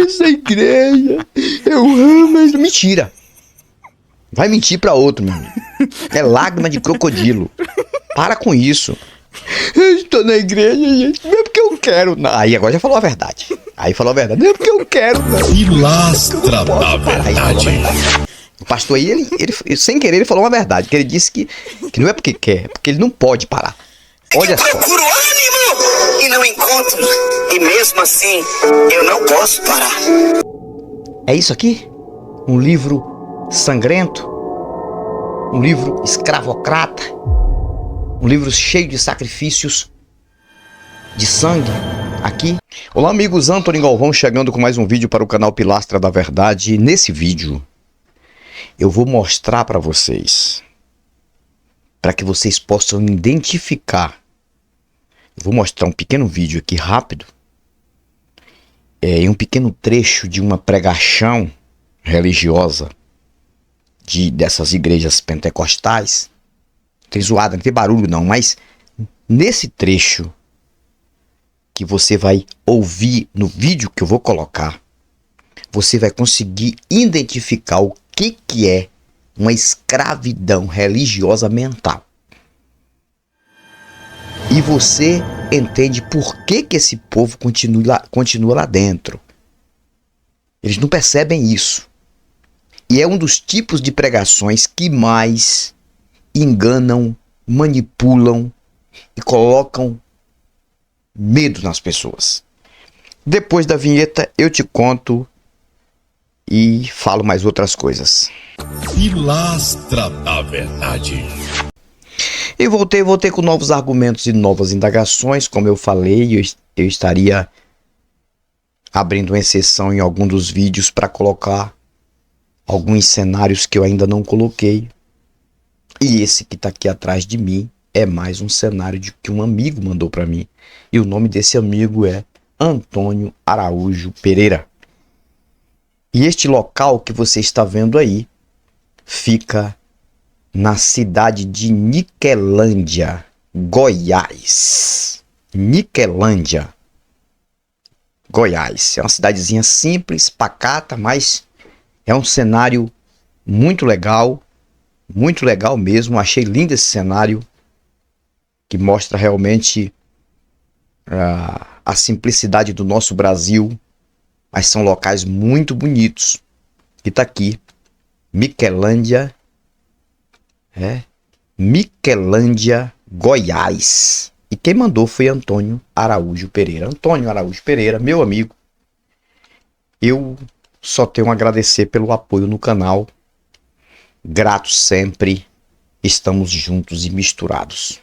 essa igreja. Eu amo essa... Mentira. Vai mentir pra outro, meu amigo. É lágrima de crocodilo. Para com isso. Eu estou na igreja, gente. Não é porque eu quero. Não. Aí agora já falou a verdade. Aí falou a verdade. Não é porque eu quero, não. Pilastra da verdade. O pastor aí, ele, sem querer, ele falou uma verdade. Que ele disse que não é porque quer, é porque ele não pode parar. Olha só. Eu procuro ânimo e não encontro. E mesmo assim, eu não posso parar. É isso aqui? Um livro sangrento? Um livro escravocrata? Um livro cheio de sacrifícios, de sangue, aqui. Olá amigos, Antônio Galvão chegando com mais um vídeo para o canal Pilastra da Verdade. E nesse vídeo, eu vou mostrar para vocês, para que vocês possam identificar. Eu vou mostrar um pequeno vídeo aqui rápido, em um pequeno trecho de uma pregação religiosa dessas igrejas pentecostais. Tem zoada, não tem barulho não, mas nesse trecho que você vai ouvir no vídeo que eu vou colocar, você vai conseguir identificar o que é uma escravidão religiosa mental. E você entende por que esse povo continua lá dentro. Eles não percebem isso. E é um dos tipos de pregações que mais enganam, manipulam e colocam medo nas pessoas. Depois da vinheta eu te conto e falo mais outras coisas. Pilastra da verdade. E voltei com novos argumentos e novas indagações. Como eu falei, eu estaria abrindo uma exceção em algum dos vídeos para colocar alguns cenários que eu ainda não coloquei. E esse que está aqui atrás de mim é mais um cenário que um amigo mandou para mim. E o nome desse amigo é Antônio Araújo Pereira. E este local que você está vendo aí fica na cidade de Niquelândia, Goiás. Niquelândia, Goiás. É uma cidadezinha simples, pacata, mas é um cenário muito legal. Muito legal mesmo, achei lindo esse cenário que mostra realmente a simplicidade do nosso Brasil, mas são locais muito bonitos. E tá aqui, Niquelândia, Niquelândia, Goiás. E quem mandou foi Antônio Araújo Pereira. Antônio Araújo Pereira, meu amigo, eu só tenho a agradecer pelo apoio no canal. Grato sempre, estamos juntos e misturados.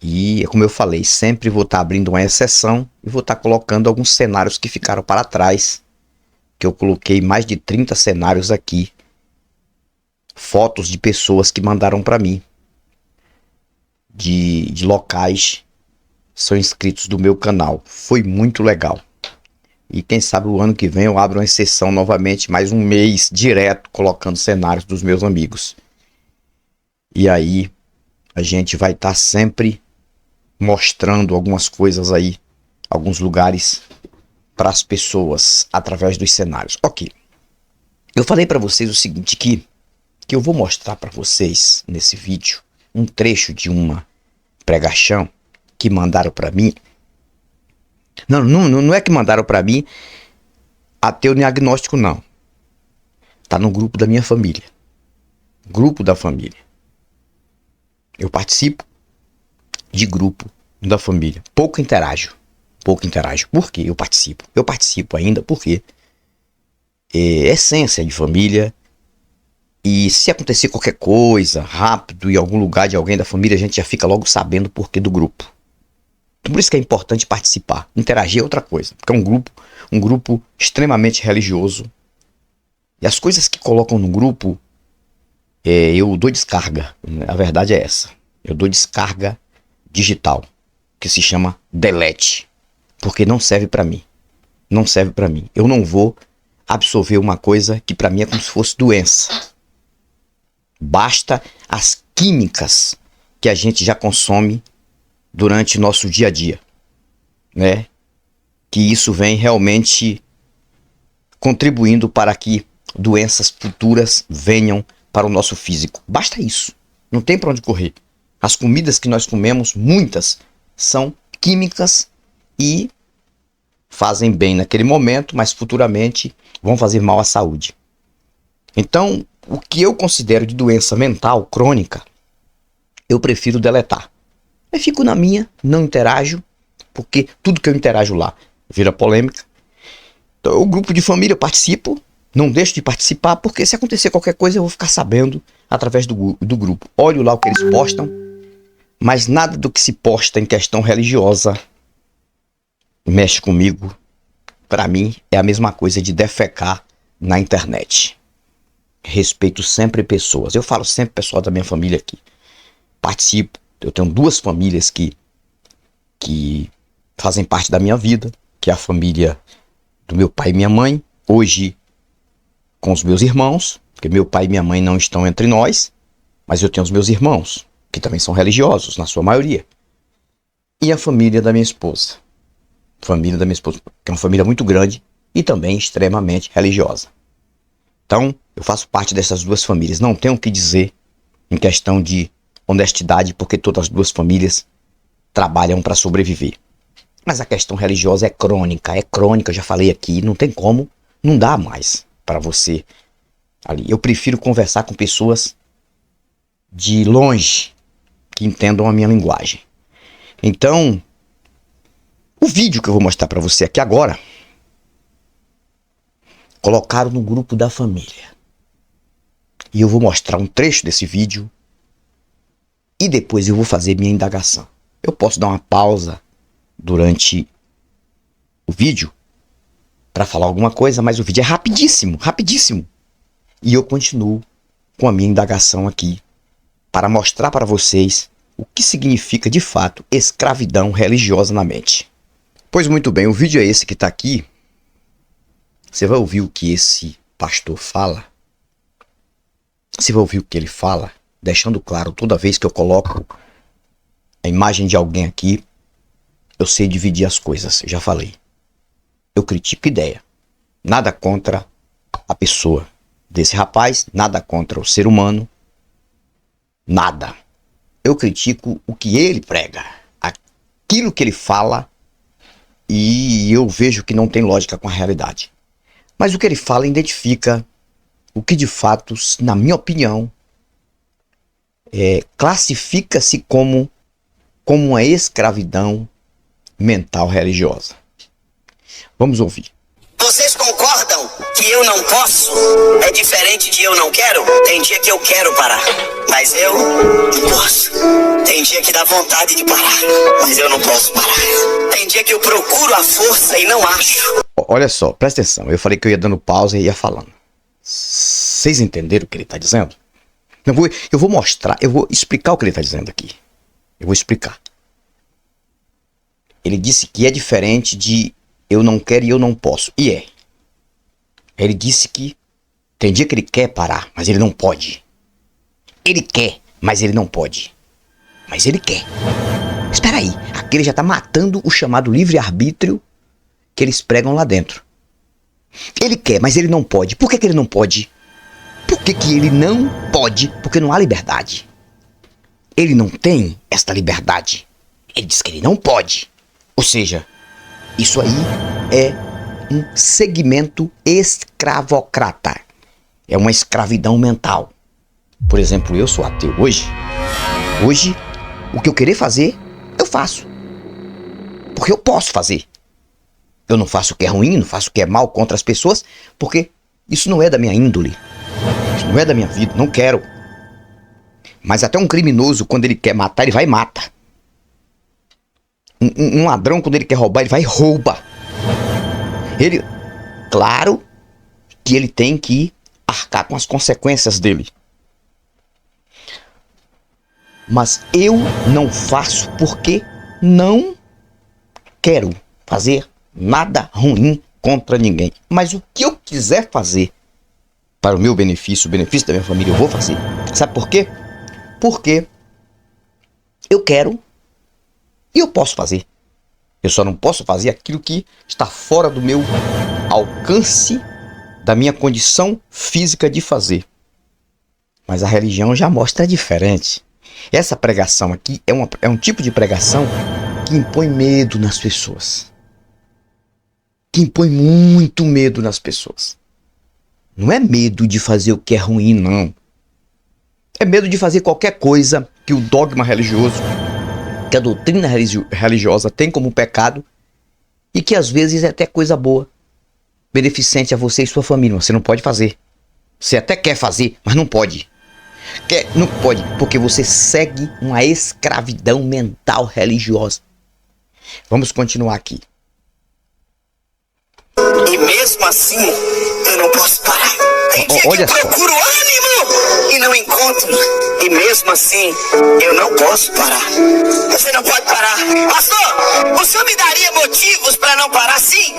E como eu falei, sempre vou estar abrindo uma exceção e vou estar colocando alguns cenários que ficaram para trás, que eu coloquei mais de 30 cenários aqui, fotos de pessoas que mandaram para mim, de locais, são inscritos do meu canal. Foi muito legal. E quem sabe o ano que vem eu abro uma exceção novamente, mais um mês direto, colocando cenários dos meus amigos. E aí a gente vai estar sempre mostrando algumas coisas aí, alguns lugares para as pessoas através dos cenários. Ok. Eu falei para vocês o seguinte, que eu vou mostrar para vocês nesse vídeo um trecho de uma pregação que mandaram para mim. Não é que mandaram para mim ateu nem agnóstico, não. Tá no grupo da minha família. Grupo da família. Eu participo de grupo da família. Pouco interajo. Por que eu participo? Eu participo ainda porque é essência de família. E se acontecer qualquer coisa rápido em algum lugar de alguém da família, a gente já fica logo sabendo o porquê do grupo. Por isso que é importante participar. Interagir é outra coisa. Porque é um grupo extremamente religioso. E as coisas que colocam no grupo, eu dou descarga. A verdade é essa. Eu dou descarga digital, que se chama delete. Porque não serve para mim. Não serve para mim. Eu não vou absorver uma coisa que para mim é como se fosse doença. Basta as químicas que a gente já consome durante nosso dia a dia, né? Que isso vem realmente contribuindo para que doenças futuras venham para o nosso físico. Basta isso. Não tem para onde correr. As comidas que nós comemos, muitas, são químicas e fazem bem naquele momento, mas futuramente vão fazer mal à saúde. Então, o que eu considero de doença mental crônica, eu prefiro deletar. Eu fico na minha, não interajo, porque tudo que eu interajo lá vira polêmica. Então, o grupo de família eu participo, não deixo de participar, porque se acontecer qualquer coisa eu vou ficar sabendo através do grupo. Olho lá o que eles postam, mas nada do que se posta em questão religiosa mexe comigo. Para mim é a mesma coisa de defecar na internet. Respeito sempre pessoas. Eu falo sempre pessoal da minha família aqui. Participo. Eu tenho 2 famílias que fazem parte da minha vida, que é a família do meu pai e minha mãe. Hoje com os meus irmãos, porque meu pai e minha mãe não estão entre nós, mas eu tenho os meus irmãos, que também são religiosos, na sua maioria. E a família da minha esposa. Família da minha esposa, que é uma família muito grande e também extremamente religiosa. Então, eu faço parte dessas 2 famílias. Não tenho o que dizer em questão de honestidade, porque todas as 2 famílias trabalham para sobreviver. Mas a questão religiosa é crônica, já falei aqui, não tem como, não dá mais para você ali. Eu prefiro conversar com pessoas de longe, que entendam a minha linguagem. Então, o vídeo que eu vou mostrar para você aqui agora, colocaram no grupo da família. E eu vou mostrar um trecho desse vídeo e depois eu vou fazer minha indagação. Eu posso dar uma pausa durante o vídeo para falar alguma coisa, mas o vídeo é rapidíssimo. E eu continuo com a minha indagação aqui para mostrar para vocês o que significa de fato escravidão religiosa na mente. Pois muito bem, o vídeo é esse que está aqui. Você vai ouvir o que esse pastor fala. Você vai ouvir o que ele fala, deixando claro, toda vez que eu coloco a imagem de alguém aqui, eu sei dividir as coisas, já falei. Eu critico ideia. Nada contra a pessoa desse rapaz, nada contra o ser humano, nada. Eu critico o que ele prega, aquilo que ele fala, e eu vejo que não tem lógica com a realidade. Mas o que ele fala identifica o que de fato, na minha opinião, classifica-se como uma escravidão mental religiosa. Vamos ouvir. Vocês concordam que eu não posso? É diferente de eu não quero? Tem dia que eu quero parar, mas eu não posso. Tem dia que dá vontade de parar, mas eu não posso parar. Tem dia que eu procuro a força e não acho. Olha só, presta atenção. Eu falei que eu ia dando pausa e ia falando. Vocês entenderam o que ele está dizendo? Eu vou mostrar, eu vou explicar o que ele está dizendo aqui. Eu vou explicar. Ele disse que é diferente de eu não quero e eu não posso. E é. Ele disse que tem dia que ele quer parar, mas ele não pode. Ele quer, mas ele não pode. Mas ele quer. Espera aí, aqui ele já está matando o chamado livre-arbítrio que eles pregam lá dentro. Ele quer, mas ele não pode. Por que ele não pode? Por que ele não pode? Porque não há liberdade. Ele não tem esta liberdade. Ele diz que ele não pode. Ou seja, isso aí é um segmento escravocrata. É uma escravidão mental. Por exemplo, eu sou ateu hoje. Hoje, o que eu querer fazer, eu faço. Porque eu posso fazer. Eu não faço o que é ruim, não faço o que é mal contra as pessoas, porque isso não é da minha índole. Isso não é da minha vida, não quero. Mas até um criminoso, quando ele quer matar, ele vai e mata. Um ladrão, quando ele quer roubar, ele vai e rouba. Claro que ele tem que arcar com as consequências dele. Mas eu não faço porque não quero fazer nada ruim contra ninguém. Mas o que eu quiser fazer para o meu benefício, o benefício da minha família, eu vou fazer. Sabe por quê? Porque eu quero e eu posso fazer. Eu só não posso fazer aquilo que está fora do meu alcance da minha condição física de fazer. Mas a religião já mostra diferente. Essa pregação aqui é um tipo de pregação que impõe medo nas pessoas. Que impõe muito medo nas pessoas. Não é medo de fazer o que é ruim, não. É medo de fazer qualquer coisa que o dogma religioso, que a doutrina religiosa tem como pecado e que às vezes é até coisa boa, beneficente a você e sua família. Você não pode fazer. Você até quer fazer, mas não pode. Não pode, porque você segue uma escravidão mental religiosa. Vamos continuar aqui. E mesmo assim, eu não posso parar. Tem dia que eu procuro ânimo e não encontro. E mesmo assim, eu não posso parar. Você não pode parar. Pastor, o senhor me daria motivos para não parar? Sim.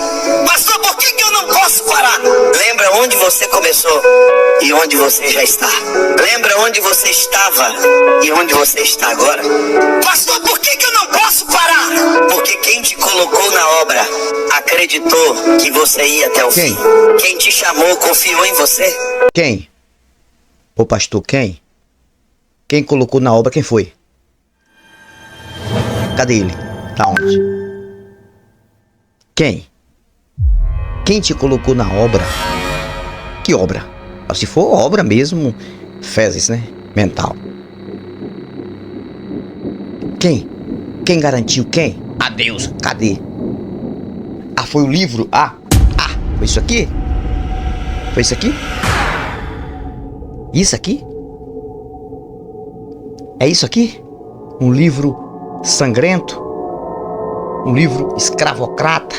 Pastor, por que eu não posso parar? Lembra onde você começou e onde você já está. Lembra onde você estava e onde você está agora. Pastor, por que eu não posso parar? Porque quem te colocou na obra acreditou que você ia até o fim. Quem te chamou confiou em você. Quem? Ô pastor, quem? Quem colocou na obra, quem foi? Cadê ele? Tá onde? Quem? Quem te colocou na obra? Que obra? Se for obra mesmo, fezes, né? Mental. Quem? Quem garantiu? Quem? A Deus. Cadê? Ah, foi o livro? Foi isso aqui? Foi isso aqui? Isso aqui? É isso aqui? Um livro sangrento? Um livro escravocrata?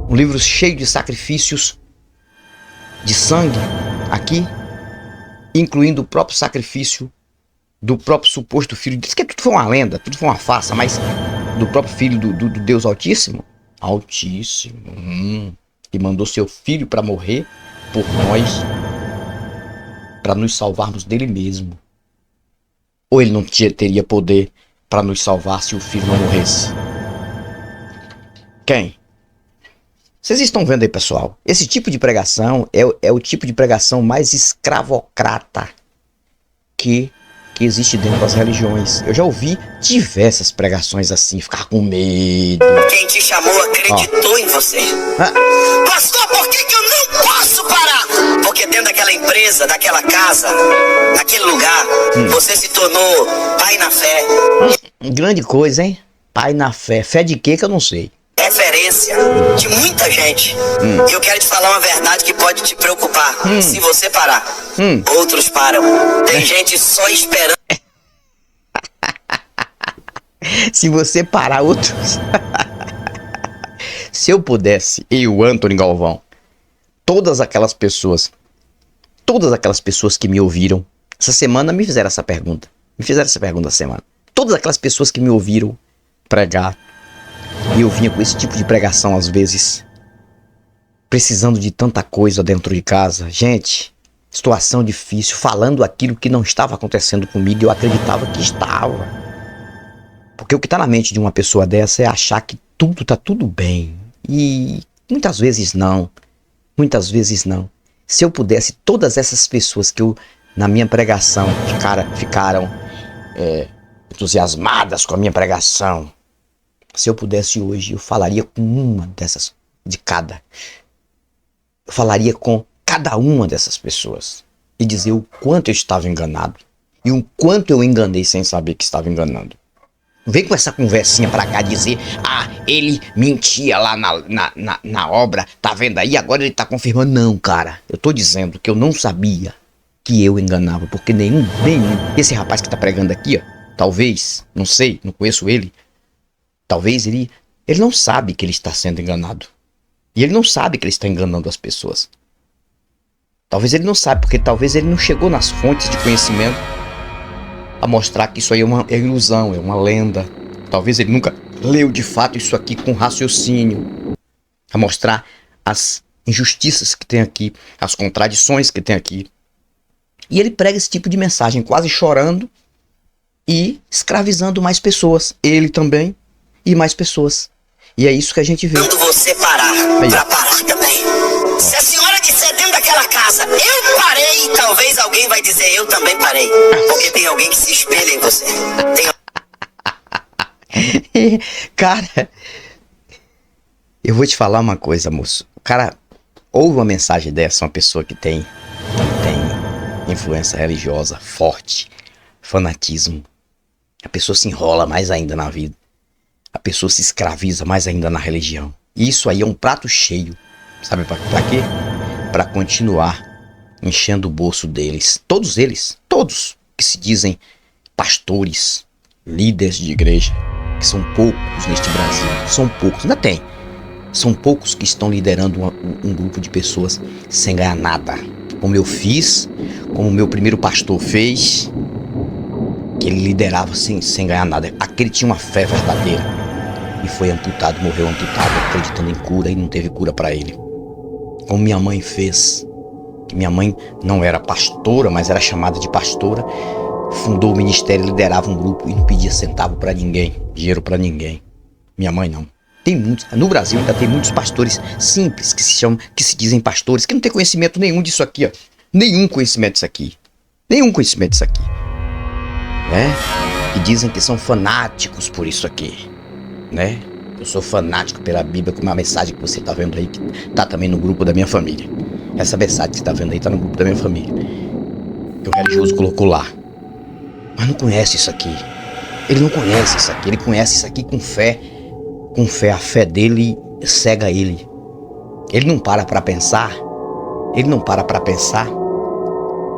Um livro cheio de sacrifícios de sangue aqui? Incluindo o próprio sacrifício do próprio suposto filho. Diz que tudo foi uma lenda, tudo foi uma farsa, mas do próprio filho do Deus Altíssimo? Altíssimo. Que mandou seu filho para morrer por nós, para nos salvarmos dele mesmo. Ou ele não teria poder para nos salvar se o filho não morresse? Quem? Vocês estão vendo aí, pessoal? Esse tipo de pregação é o tipo de pregação mais escravocrata que existe dentro das religiões. Eu já ouvi diversas pregações assim, ficar com medo. Quem te chamou acreditou em você. Pastor, por que eu não posso parar? Porque dentro daquela empresa, daquela casa, daquele lugar, você se tornou pai na fé. Grande coisa, hein? Pai na fé. Fé de quê que eu não sei. Referência de muita gente. E eu quero te falar uma verdade que pode te preocupar. Se você parar, outros param. Tem gente só esperando. Se você parar, outros. Se eu pudesse, eu, Antony Galvão, todas aquelas pessoas que me ouviram, essa semana me fizeram essa pergunta. Essa semana. Todas aquelas pessoas que me ouviram pregar, e eu vinha com esse tipo de pregação às vezes, precisando de tanta coisa dentro de casa. Gente, situação difícil, falando aquilo que não estava acontecendo comigo, eu acreditava que estava. Porque o que está na mente de uma pessoa dessa é achar que tá tudo bem. E muitas vezes não. Muitas vezes não. Se eu pudesse, todas essas pessoas que na minha pregação ficaram entusiasmadas com a minha pregação, se eu pudesse hoje, eu falaria com uma dessas, de cada. Eu falaria com cada uma dessas pessoas e dizer o quanto eu estava enganado e o quanto eu enganei sem saber que estava enganando. Vem com essa conversinha pra cá dizer, ele mentia lá na obra, tá vendo aí? Agora ele tá confirmando. Não, cara, eu tô dizendo que eu não sabia que eu enganava, porque nenhum. Esse rapaz que tá pregando aqui, talvez, não sei, não conheço ele, talvez ele não sabe que ele está sendo enganado. E ele não sabe que ele está enganando as pessoas. Talvez ele não sabe, porque talvez ele não chegou nas fontes de conhecimento a mostrar que isso aí é uma ilusão, é uma lenda. Talvez ele nunca leu de fato isso aqui com raciocínio, a mostrar as injustiças que tem aqui, as contradições que tem aqui. E ele prega esse tipo de mensagem quase chorando e escravizando mais pessoas. Ele também e mais pessoas. E é isso que a gente vê. Quando você parar, pra parar também. Se a senhora disser daquela casa. Eu parei, talvez alguém vai dizer, eu também parei. Porque tem alguém que se espelha em você. Cara, eu vou te falar uma coisa, moço. O cara ouve uma mensagem dessa, uma pessoa que tem influência religiosa forte, fanatismo. A pessoa se enrola mais ainda na vida. A pessoa se escraviza mais ainda na religião. E isso aí é um prato cheio. Sabe pra quê? Pra continuar enchendo o bolso deles. Todos eles, todos que se dizem pastores, líderes de igreja, que são poucos neste Brasil. São poucos, ainda tem. São poucos que estão liderando um grupo de pessoas sem ganhar nada. Como eu fiz, como o meu primeiro pastor fez, que ele liderava sem ganhar nada. Aquele tinha uma fé verdadeira e foi amputado, morreu amputado, acreditando em cura e não teve cura para ele. Como minha mãe fez, que minha mãe não era pastora, mas era chamada de pastora, fundou o ministério, liderava um grupo e não pedia centavo para ninguém, dinheiro para ninguém. Minha mãe não. Tem muitos, no Brasil ainda tem muitos pastores simples que se dizem pastores, que não tem conhecimento nenhum disso aqui, ó. Nenhum conhecimento disso aqui. Nenhum conhecimento disso aqui. Né? E dizem que são fanáticos por isso aqui, né? Eu sou fanático pela Bíblia, como a mensagem que você tá vendo aí, que tá também no grupo da minha família. Essa mensagem que você tá vendo aí tá no grupo da minha família. Que o religioso colocou lá. Mas não conhece isso aqui. Ele não conhece isso aqui. Ele conhece isso aqui com fé. Com fé, a fé dele cega ele. Ele não para pra pensar. Ele não para pra pensar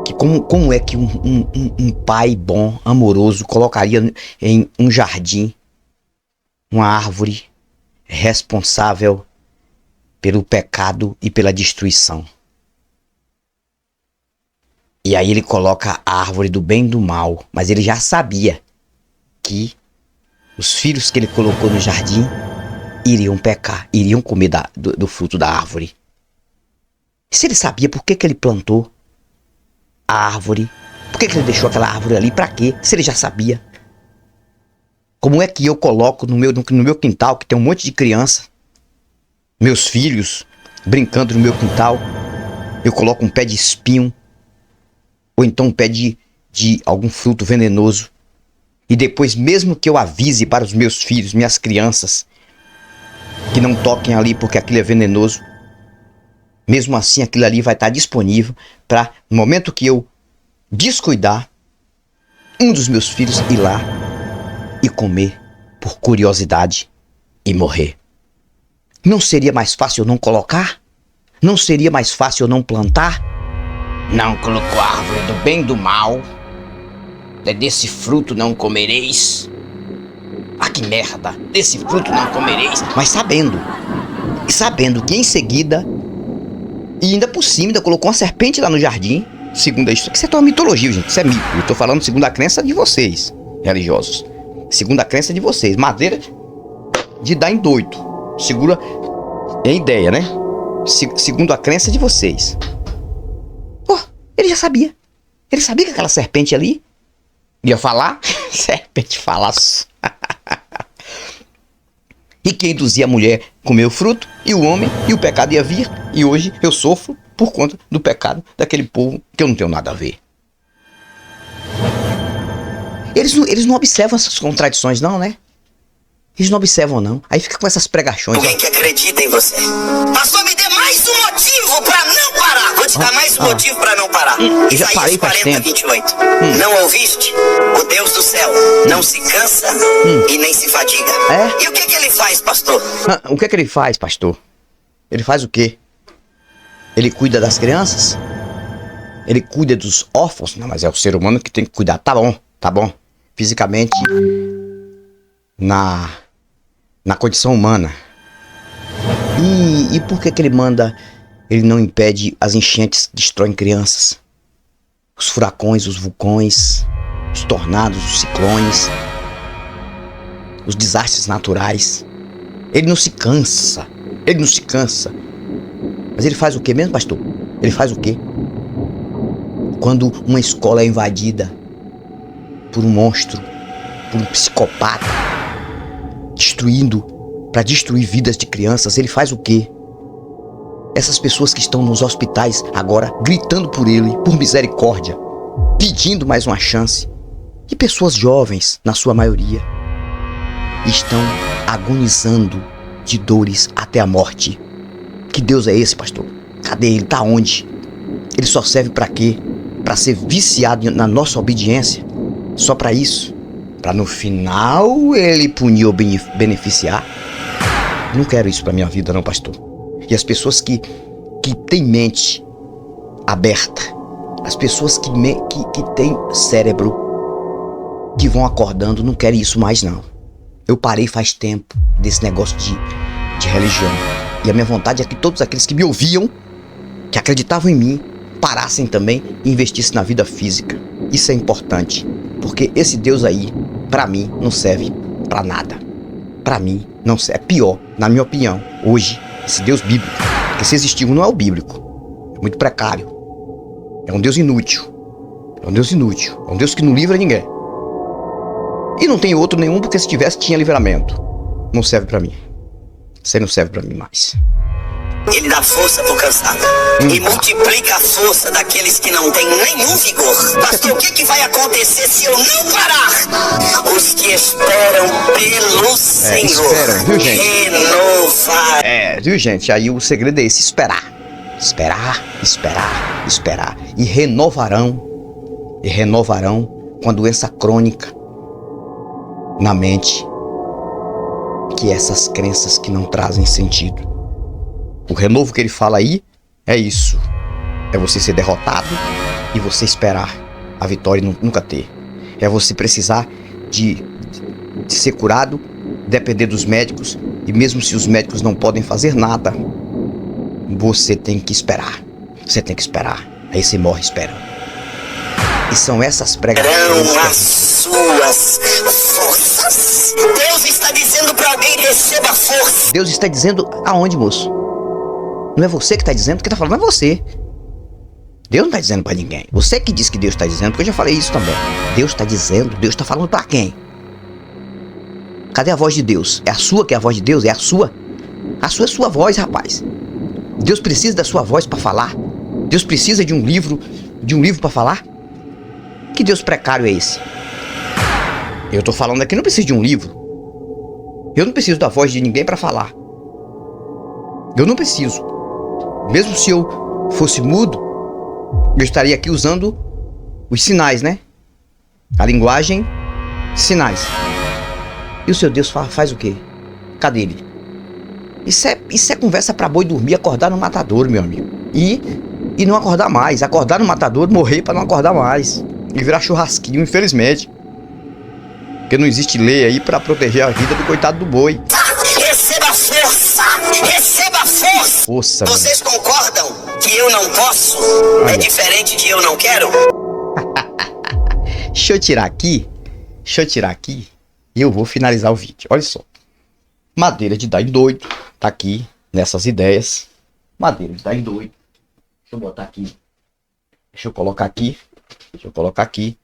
que como é que um pai bom, amoroso, colocaria em um jardim uma árvore responsável pelo pecado e pela destruição. E aí ele coloca a árvore do bem e do mal, mas ele já sabia que os filhos que ele colocou no jardim iriam pecar, iriam comer do fruto da árvore. Se ele sabia, por que ele plantou a árvore? Por que ele deixou aquela árvore ali? Pra quê? Se ele já sabia. Como é que eu coloco no meu quintal, que tem um monte de criança, meus filhos brincando no meu quintal, eu coloco um pé de espinho, ou então um pé de algum fruto venenoso, e depois, mesmo que eu avise para os meus filhos, minhas crianças, que não toquem ali porque aquilo é venenoso, mesmo assim aquilo ali vai estar disponível para, no momento que eu descuidar, um dos meus filhos ir lá e comer por curiosidade e morrer. Não seria mais fácil eu não colocar? Não seria mais fácil eu não plantar? Não colocou a árvore do bem e do mal. Desse fruto não comereis. Ah, que merda! Desse fruto não comereis. Mas sabendo que em seguida, e ainda por cima, ainda colocou uma serpente lá no jardim, segundo isso. Isso é uma mitologia, gente. Isso é mito. Eu tô falando segundo a crença de vocês, religiosos. Segundo a crença de vocês. Madeira de dar em doido. Segura. É ideia, né? Segundo a crença de vocês. Pô, ele já sabia. Ele sabia que aquela serpente ali ia falar. Serpente falaço. E que induzia a mulher a comer o fruto, e o homem, e o pecado ia vir. E hoje eu sofro por conta do pecado daquele povo que eu não tenho nada a ver. Eles não observam essas contradições não, né? Eles não observam não. Aí fica com essas pregações. Alguém que acredita em você. Pastor, me dê mais um motivo pra não parar. Vou te dar mais um motivo pra não parar. Eu já parei faz tempo. 28. Não ouviste? O Deus do céu não se cansa e nem se fadiga. É? E o que ele faz, pastor? O que ele faz, pastor? Ele faz o quê? Ele cuida das crianças? Ele cuida dos órfãos? Não, mas é o ser humano que tem que cuidar. Tá bom. Fisicamente, na condição humana. E por que ele manda, ele não impede as enchentes que destroem crianças? Os furacões, os vulcões, os tornados, os ciclones, os desastres naturais. Ele não se cansa. Mas ele faz o que mesmo, pastor? Ele faz o quê? Quando uma escola é invadida por um monstro, por um psicopata, para destruir vidas de crianças, ele faz o quê? Essas pessoas que estão nos hospitais agora gritando por ele, por misericórdia, pedindo mais uma chance. E pessoas jovens, na sua maioria, estão agonizando de dores até a morte. Que Deus é esse, pastor? Cadê ele? Tá onde? Ele só serve para quê? Para ser viciado na nossa obediência? Só para isso? Para no final ele punir ou beneficiar? Não quero isso para minha vida não, pastor. E as pessoas que têm mente aberta, as pessoas que têm cérebro, que vão acordando, não querem isso mais não. Eu parei faz tempo desse negócio de religião. E a minha vontade é que todos aqueles que me ouviam, que acreditavam em mim, parassem também e investissem na vida física. Isso é importante, porque esse Deus aí, pra mim, não serve pra nada. Pra mim, não serve. É pior, na minha opinião, hoje, esse Deus bíblico. Porque se existiu, não é o bíblico. É muito precário. É um Deus inútil. É um Deus inútil. É um Deus que não livra ninguém. E não tem outro nenhum, porque se tivesse, tinha livramento. Não serve pra mim. Você não serve pra mim mais. Ele dá força pro cansado e multiplica a força daqueles que não têm nenhum vigor. Pastor, o que vai acontecer se eu não parar? Os que esperam pelo Senhor esperam, viu, gente? renovar. Viu, gente? Aí o segredo é esse, esperar. Esperar, esperar, esperar. E renovarão com a doença crônica na mente, que essas crenças que não trazem sentido. O renovo que ele fala aí é isso. É você ser derrotado e você esperar a vitória e nunca ter. É você precisar de ser curado, depender dos médicos, e mesmo se os médicos não podem fazer nada, você tem que esperar. Você tem que esperar. Aí você morre esperando. E são essas pregações as suas forças. Deus está dizendo para alguém: receba força. Deus está dizendo aonde, moço? Não é você que está dizendo, quem está falando é você. Deus não está dizendo para ninguém. Você que diz que Deus está dizendo, porque eu já falei isso também. Deus está dizendo, Deus está falando para quem? Cadê a voz de Deus? É a sua que é a voz de Deus? É a sua? A sua é sua voz, rapaz. Deus precisa da sua voz para falar? Deus precisa de um livro para falar? Que Deus precário é esse? Eu tô falando aqui, não preciso de um livro. Eu não preciso da voz de ninguém para falar. Eu não preciso. Mesmo se eu fosse mudo, eu estaria aqui usando os sinais, né? A linguagem, sinais. E o seu Deus faz o quê? Cadê ele? Isso é conversa pra boi dormir, acordar no matadouro, meu amigo. E não acordar mais. Acordar no matadouro, morrer pra não acordar mais. E virar churrasquinho, infelizmente. Porque não existe lei aí pra proteger a vida do coitado do boi. Receba força! Receba força! Força, vocês concordam que eu não posso? É diferente de eu não quero? Deixa eu tirar aqui e eu vou finalizar o vídeo. Olha só. Madeira de dar em doido. Tá aqui nessas ideias. Madeira de dar em doido. Deixa eu botar aqui. Deixa eu colocar aqui.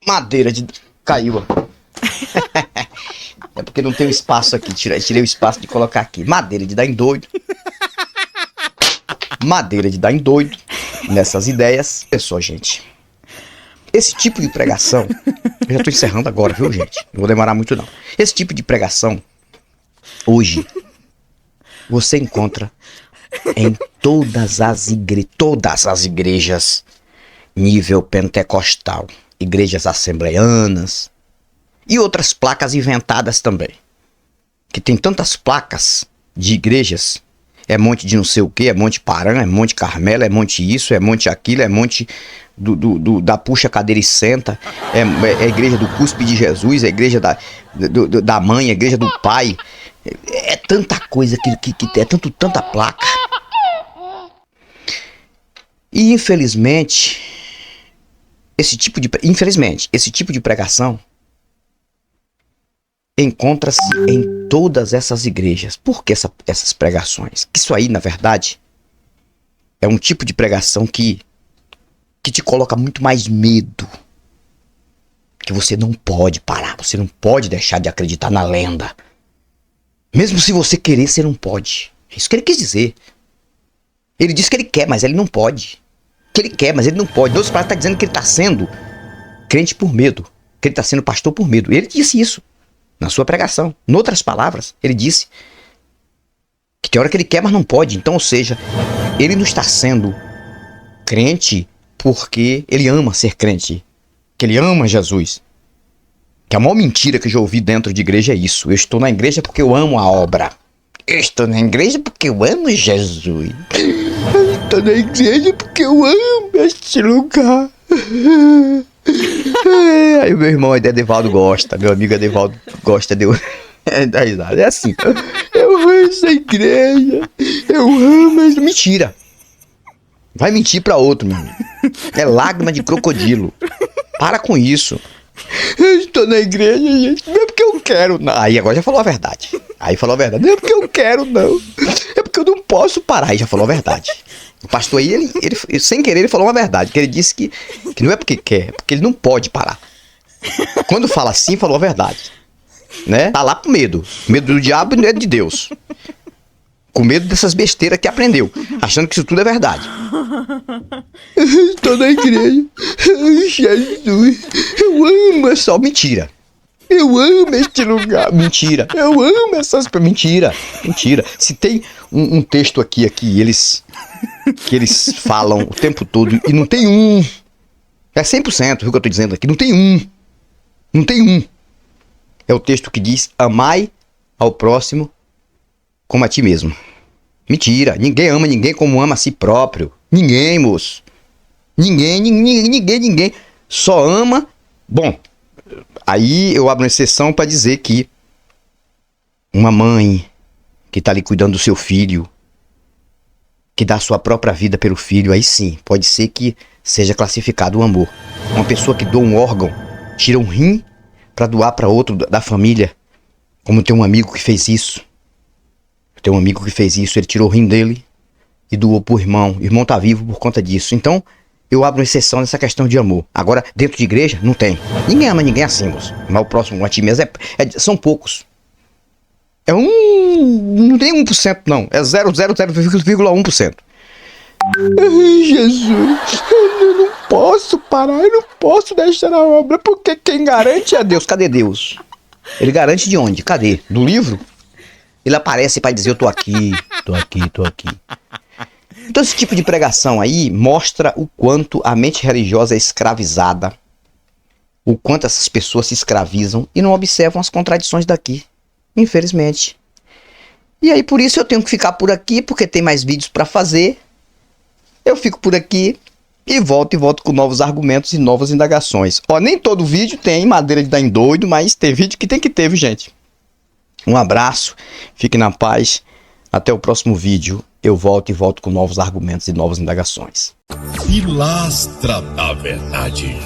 Madeira de... Caiu, ó. É porque não tem o espaço aqui. Tirei o espaço de colocar aqui. Madeira de dar em doido. Madeira de dar em doido. Nessas ideias. Pessoal, gente. Esse tipo de pregação... Eu já tô encerrando agora, viu, gente? Não vou demorar muito, não. Esse tipo de pregação... Hoje... Você encontra... Em todas as igrejas... Nível pentecostal. Igrejas assembleianas... E outras placas inventadas também. Que tem tantas placas de igrejas. É monte de não sei o que, é monte Paran, é monte Carmelo, é monte isso, é monte aquilo, é monte da puxa cadeira e senta. É a igreja do cuspe de Jesus, é a igreja da mãe, é a igreja do pai. É tanta coisa que é tanta placa. E infelizmente, esse tipo de pregação encontra-se em todas essas igrejas. Por que essas pregações? Isso aí, na verdade, é um tipo de pregação que te coloca muito mais medo. Que você não pode parar, você não pode deixar de acreditar na lenda. Mesmo se você querer, você não pode. É isso que ele quis dizer. Ele disse que ele quer, mas ele não pode. Que ele quer, mas ele não pode. Deus está dizendo que ele está sendo crente por medo. Que ele está sendo pastor por medo. Ele disse isso na sua pregação. Em outras palavras, ele disse que tem hora que ele quer, mas não pode. Então, ou seja, ele não está sendo crente porque ele ama ser crente. Que ele ama Jesus. Que a maior mentira que eu já ouvi dentro de igreja é isso. Eu estou na igreja porque eu amo a obra. Eu estou na igreja porque eu amo Jesus. Eu estou na igreja porque eu amo este lugar. Aí o meu irmão Edevaldo gosta. Meu amigo Edevaldo gosta de eu... É assim. Eu amo essa igreja. Eu amo essa... Mentira. Vai mentir pra outro, meu amigo. É lágrima de crocodilo. Para com isso. Eu estou na igreja, gente. Não é porque eu quero, não. Aí agora já falou a verdade. Aí falou a verdade. Não é porque eu quero, não. É porque eu não posso parar. Aí já falou a verdade. O pastor aí, ele sem querer, ele falou uma verdade. Que ele disse que não é porque quer, é porque ele não pode parar. Quando fala assim, falou a verdade. Né? Tá lá com medo. Medo do diabo e não é de Deus. Com medo dessas besteiras que aprendeu. Achando que isso tudo é verdade. Estou na igreja. Jesus. Eu amo essa... Mentira. Eu amo este lugar. Mentira. Eu amo essas... Mentira. Mentira. Se tem um texto aqui que eles falam o tempo todo e não tem um. É 100%, viu o que eu tô dizendo aqui. Não tem um. Não tem um. É o texto que diz: amai ao próximo como a ti mesmo. Mentira. Ninguém ama ninguém como ama a si próprio. Ninguém, moço. Ninguém. Só ama... Bom, aí eu abro uma exceção para dizer que uma mãe que tá ali cuidando do seu filho, que dá a sua própria vida pelo filho, aí sim, pode ser que seja classificado o amor. Uma pessoa que doa um órgão, tira um rim para doar para outro da família, como tem um amigo que fez isso. Tem um amigo que fez isso, ele tirou o rim dele e doou pro irmão. O irmão tá vivo por conta disso. Então, eu abro uma exceção nessa questão de amor. Agora, dentro de igreja, não tem. Ninguém ama ninguém assim, moço. Mas o próximo a ti mesmo são poucos. Não tem 1%, não. É 0,1%. Ai, Jesus. Eu não posso parar. Eu não posso deixar a obra. Porque quem garante é Deus. Cadê Deus? Ele garante de onde? Cadê? Do livro? Ele aparece para dizer: eu tô aqui. Então esse tipo de pregação aí mostra o quanto a mente religiosa é escravizada, o quanto essas pessoas se escravizam e não observam as contradições daqui, infelizmente. E aí por isso eu tenho que ficar por aqui, porque tem mais vídeos para fazer. Eu fico por aqui e volto com novos argumentos e novas indagações. Ó, nem todo vídeo tem madeira de dar em doido, mas tem vídeo que tem que ter, viu, gente? Um abraço, fique na paz. Até o próximo vídeo. Eu volto com novos argumentos e novas indagações. Pilastra da Verdade.